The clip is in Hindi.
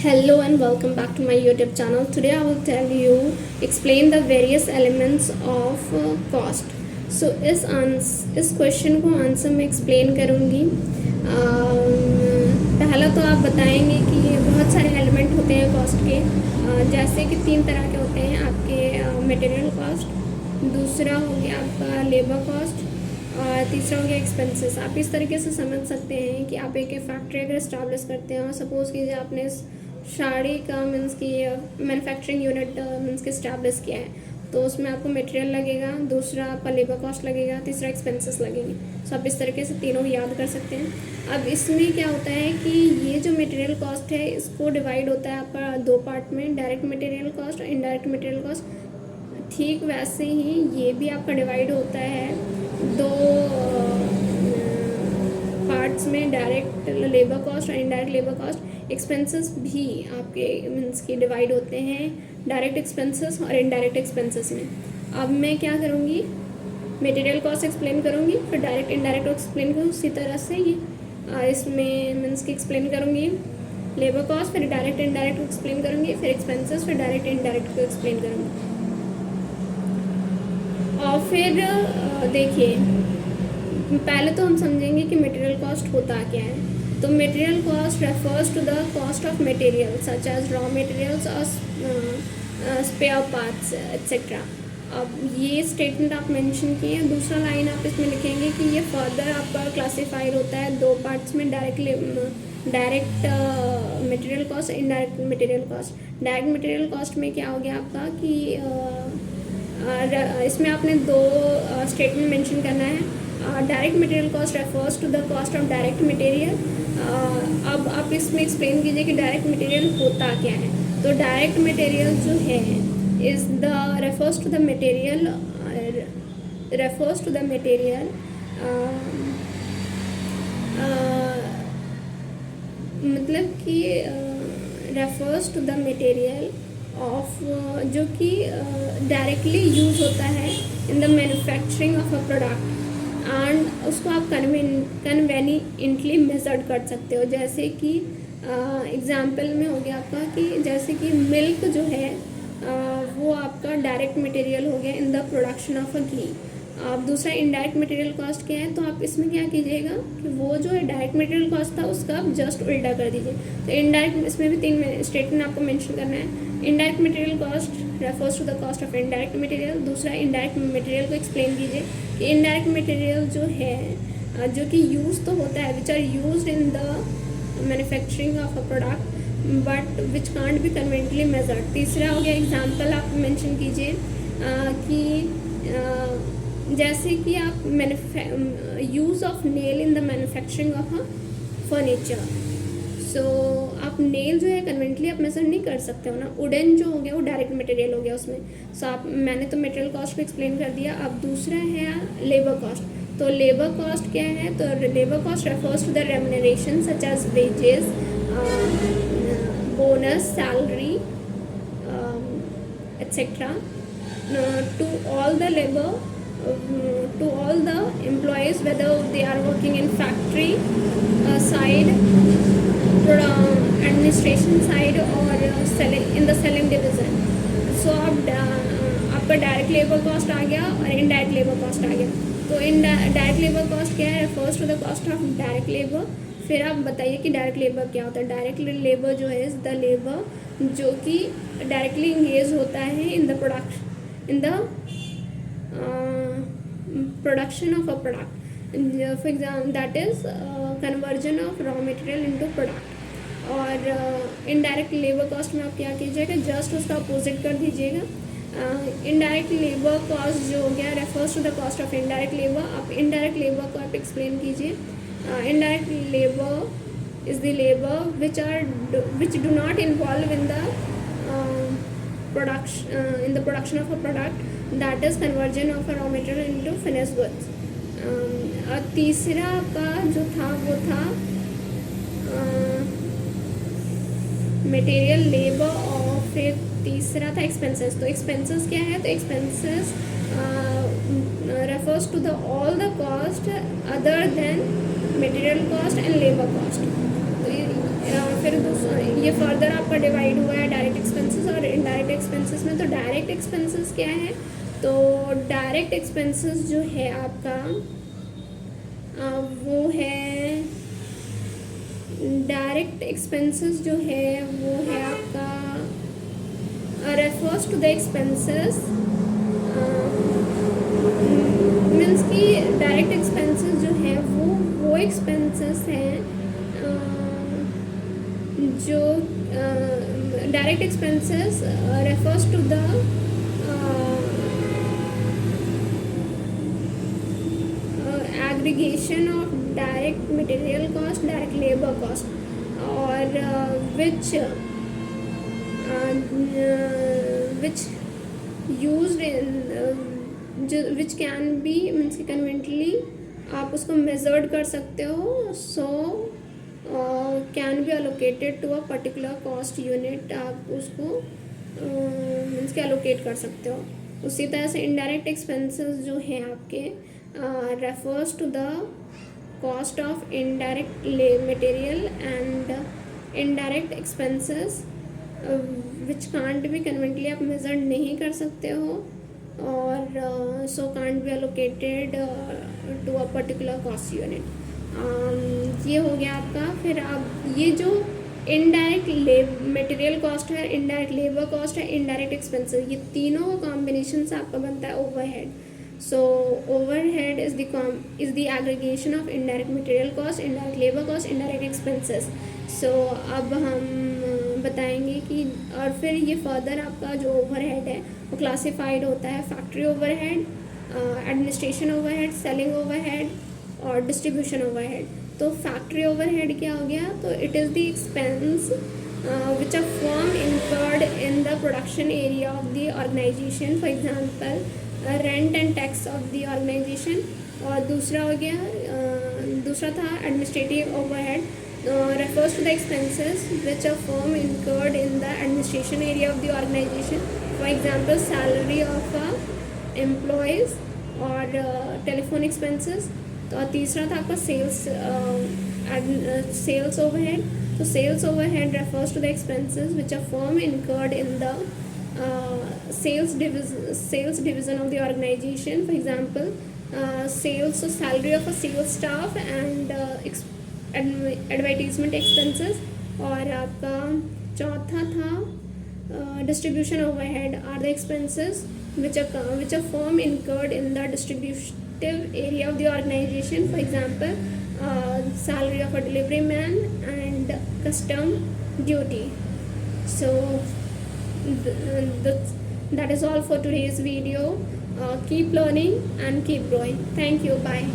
Hello and welcome back to my YouTube channel. Today I will tell you explain the various elements of cost. So इस क्वेश्चन को आंसर में एक्सप्लेन करूँगी. पहला तो आप बताएंगे कि बहुत सारे एलिमेंट होते हैं कॉस्ट के, जैसे कि 3 तरह के होते हैं आपके मटेरियल कॉस्ट, दूसरा हो गया आपका लेबर कॉस्ट और तीसरा हो गया एक्सपेंसेस. आप इस तरीके से समझ सकते हैं कि आप एक फैक्ट्री अगर इस्टेब्लिश करते हैं और सपोज़ कीजिए आपने साड़ी का मीन्स की मैन्युफैक्चरिंग यूनिट मीन्स के इस्टेब्लिश किया है, तो उसमें आपको मटेरियल लगेगा, दूसरा आपका लेबर कॉस्ट लगेगा, तीसरा एक्सपेंसेस लगेंगे. सो आप इस तरीके से तीनों याद कर सकते हैं. अब इसमें क्या होता है कि ये जो मटेरियल कॉस्ट है इसको डिवाइड होता है आपका 2 पार्ट में, डायरेक्ट मटेरियल कॉस्ट और इनडायरेक्ट मटेरियल कॉस्ट. ठीक वैसे ही ये भी आपका डिवाइड होता है 2 पार्ट्स में, डायरेक्ट लेबर कॉस्ट और इनडायरेक्ट लेबर कॉस्ट. एक्सपेंसेस भी आपके मीन्स की डिवाइड होते हैं डायरेक्ट एक्सपेंसेस और इनडायरेक्ट एक्सपेंसेस में. अब मैं क्या करूँगी, मटेरियल कॉस्ट एक्सप्लेन करूँगी, फिर डायरेक्ट इनडायरेक्ट एक्सप्लेन करूँ. उसी तरह से ये इसमें मीन्स की एक्सप्लेन करूँगी लेबर कॉस्ट, फिर डायरेक्ट इनडायरेक्ट एक्सप्लेन करूँगी, फिर एक्सपेंसेस, फिर डायरेक्ट इनडायरेक्ट को एक्सप्लेन करूँगी. और फिर देखिए, पहले तो हम समझेंगे कि मटेरियल कॉस्ट होता क्या है. तो material cost refers to the cost of material such as raw materials और स्पेयर पार्ट्स एक्सेट्रा. अब ये स्टेटमेंट आप मेंशन किए हैं. दूसरा लाइन आप इसमें लिखेंगे कि ये फर्दर आपका क्लासीफाइड होता है 2 पार्ट्स में, direct material cost, indirect material cost. Direct material cost में क्या हो गया आपका कि इसमें आपने 2 स्टेटमेंट मेंशन करना है. Direct material cost refers to the cost of direct material. अब आप इसमें एक्सप्लेन कीजिए कि डायरेक्ट मटेरियल होता क्या है. तो डायरेक्ट मटेरियल जो है is the refers to the material मतलब कि refers to the material of जो कि डायरेक्टली यूज होता है in the manufacturing of a product, and उसको आप कन्वेनिएंटली मेजर्ड कर सकते हो. जैसे कि एग्जांपल में हो गया आपका कि जैसे कि मिल्क जो है वो आपका डायरेक्ट मटेरियल हो गया in the production of a ghee. अब दूसरा इनडायरेक्ट मटेरियल कॉस्ट क्या है, तो आप इसमें क्या कीजिएगा कि वो जो है डायरेक्ट मटेरियल कॉस्ट था उसका आप जस्ट उल्टा कर दीजिए. तो इनडायरेक्ट, इसमें भी 3 स्टेटमेंट आपको मेंशन करना है. Indirect material cost refers to the cost of indirect material. दूसरा इनडायरेक्ट मटेरियल को एक्सप्लेन कीजिए कि इनडायरेक्ट मटेरियल जो है जो कि यूज तो होता है, which are use in the manufacturing of a product but which can't be conveniently measured. तीसरा हो गया एग्जाम्पल आप मेंशन कीजिए कि जैसे कि आप use of nail in the manufacturing of a furniture. So आप नेल जो है कन्वेंटली आप मेजर नहीं कर सकते हो ना. वुडन जो हो गया वो डायरेक्ट मटेरियल हो गया उसमें. सो आप मैंने तो मटेरियल कॉस्ट को एक्सप्लेन कर दिया. अब दूसरा है लेबर कॉस्ट. तो लेबर कॉस्ट क्या है, तो labour cost refers to the remuneration such as wages, bonus, salary etcetera to all the labour, to all the employees whether they are working in factory side, administration side or in the selling division. So आपका डायरेक्ट लेबर कॉस्ट आ गया और इनडायरेक्ट लेबर कॉस्ट आ गया. तो डायरेक्ट लेबर कॉस्ट क्या है, refers to the cost of direct labour. फिर आप बताइए कि डायरेक्ट लेबर क्या होता है. डायरेक्ट लेबर जो है इज द लेबर जो कि डायरेक्टली इंगेज होता है in the production of a product. For example, that is conversion of raw material into product. और इनडायरेक्ट लेबर कॉस्ट में आप क्या कीजिएगा, जस्ट उसका अपोजिट कर दीजिएगा. इनडायरेक्ट लेबर कॉस्ट जो हो गया refers to the cost of indirect labour. आप इनडायरेक्ट लेबर को आप एक्सप्लेन कीजिए. Indirect labour is the labour which do not involve in the production of a product, that is conversion of a raw material into finished goods. और तीसरा का जो था वो था मटेरियल लेबर, और फिर तीसरा था एक्सपेंसेस. तो एक्सपेंसेस क्या है, तो expenses refers to the all the cost other than material cost and labour cost. तो फिर ये फर्दर आपका डिवाइड हुआ है डायरेक्ट एक्सपेंसेस और इनडायरेक्ट एक्सपेंसेस में। तो डायरेक्ट एक्सपेंसेस क्या है, तो डायरेक्ट एक्सपेंसेस जो है आपका वो है, डायरेक्ट एक्सपेंसेस जो है वो है आपका refers to the expenses, means कि डायरेक्ट एक्सपेंसेस जो है वो एक्सपेंसेस हैं जो direct expenses refers to the aggregation of direct material cost, direct labour cost, और which used in which can be means कि कन्वेंटली आप उसको मेजर्ड कर सकते हो, so can be allocated to a particular cost unit, आप उसको मीन्स कि अलोकेट कर सकते हो। उसी तरह से इनडायरेक्ट एक्सपेंसेस जो हैं आपके refers to the cost of indirect material and indirect expenses which can't be conveniently आप मेजर नहीं कर सकते हो, और so can't be allocated to a particular cost unit. ये हो गया आपका। फिर आप ये जो इनडायरेक्ट मटेरियल कॉस्ट है, इनडायरेक्ट लेबर कॉस्ट है, इनडायरेक्ट एक्सपेंसेस, ये तीनों कॉम्बिनेशन से आपका बनता है overhead. So overhead is the aggregation of indirect material cost, indirect labour cost, indirect expenses. So अब हम बताएंगे कि, और फिर ये फर्दर आपका जो ओवरहेड है वो क्लासिफाइड होता है factory overhead, administration overhead, selling overhead और डिस्ट्रीब्यूशन ओवरहेड। तो फैक्ट्री ओवरहेड क्या हो गया, तो it is the expense which a firm incurred in the production area of the organization, for example rent and tax of the organization। और दूसरा हो गया, दूसरा था administrative overhead, refers to the expenses which a firm incurred in the administration area of the organization, for example salary of employees और telephone expenses। तो तीसरा था आपका सेल्स ओवरहेड। तो sales overhead refers to the expenses which a firm incurred in the sales division of the organization, for example sales, so salary of a sales staff and advertisement expenses. और आपका चौथा था distribution overhead are the expenses which a firm incurred in the distributive area of the organization, for example salary of a delivery man and custom duty। So that is all for today's video. Keep learning and keep growing. Thank you. Bye.